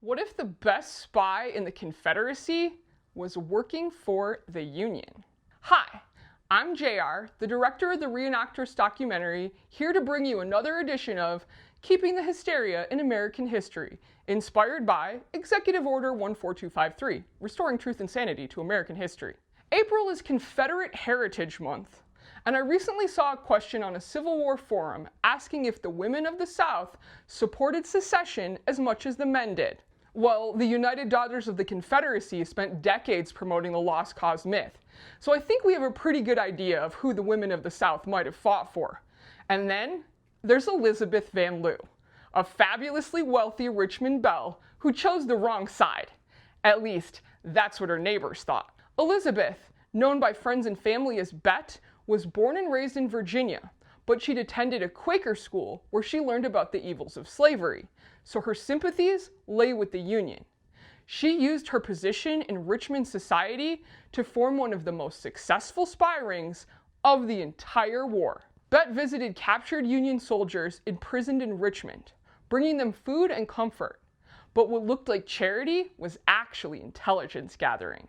What if the best spy in the Confederacy was working for the Union? Hi, I'm J.R., the director of the Reenactors documentary, here to bring you another edition of Keeping the Hysteria in American History, inspired by Executive Order 14253, Restoring Truth and Sanity to American History. April is Confederate Heritage Month, and I recently saw a question on a Civil War forum asking if the women of the South supported secession as much as the men did. Well, the United Daughters of the Confederacy spent decades promoting the lost cause myth, so I think we have a pretty good idea of who the women of the South might have fought for. And then there's Elizabeth Van Lew, a fabulously wealthy Richmond belle who chose the wrong side. At least, that's what her neighbors thought. Elizabeth, known by friends and family as Bet, was born and raised in Virginia, but she'd attended a Quaker school where she learned about the evils of slavery, so her sympathies lay with the Union. She used her position in Richmond society to form one of the most successful spy rings of the entire war. Bet visited captured Union soldiers imprisoned in Richmond, bringing them food and comfort, but what looked like charity was actually intelligence gathering.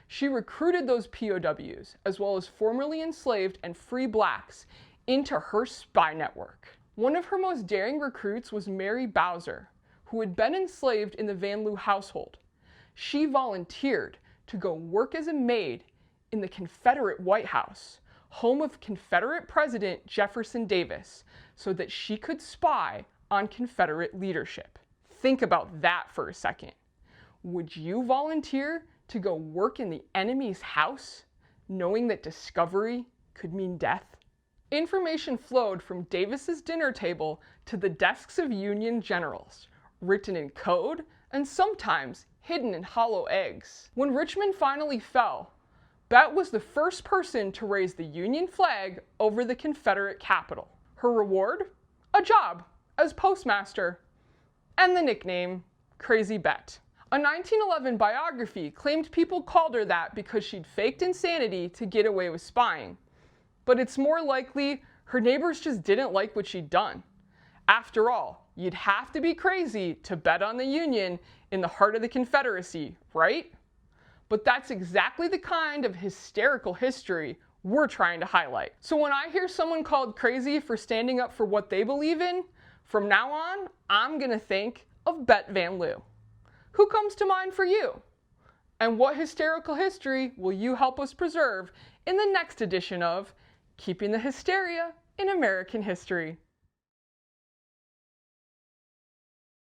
She recruited those POWs, as well as formerly enslaved and free blacks, into her spy network. One of her most daring recruits was Mary Bowser, who had been enslaved in the Van Lew household. She volunteered to go work as a maid in the Confederate White House, home of Confederate President Jefferson Davis, so that she could spy on Confederate leadership. Think about that for a second. Would you volunteer to go work in the enemy's house, knowing that discovery could mean death? Information flowed from Davis's dinner table to the desks of Union generals, written in code and sometimes hidden in hollow eggs. When Richmond finally fell, Bet was the first person to raise the Union flag over the Confederate capital. Her reward? A job as postmaster, and the nickname Crazy Bet. A 1911 biography claimed people called her that because she'd faked insanity to get away with spying. But it's more likely her neighbors just didn't like what she'd done. After all, you'd have to be crazy to bet on the Union in the heart of the Confederacy, right? But that's exactly the kind of hysterical history we're trying to highlight. So when I hear someone called crazy for standing up for what they believe in, from now on, I'm gonna think of Bet Van Lew. Who comes to mind for you? And what hysterical history will you help us preserve in the next edition of Keeping the Hysteria in American History?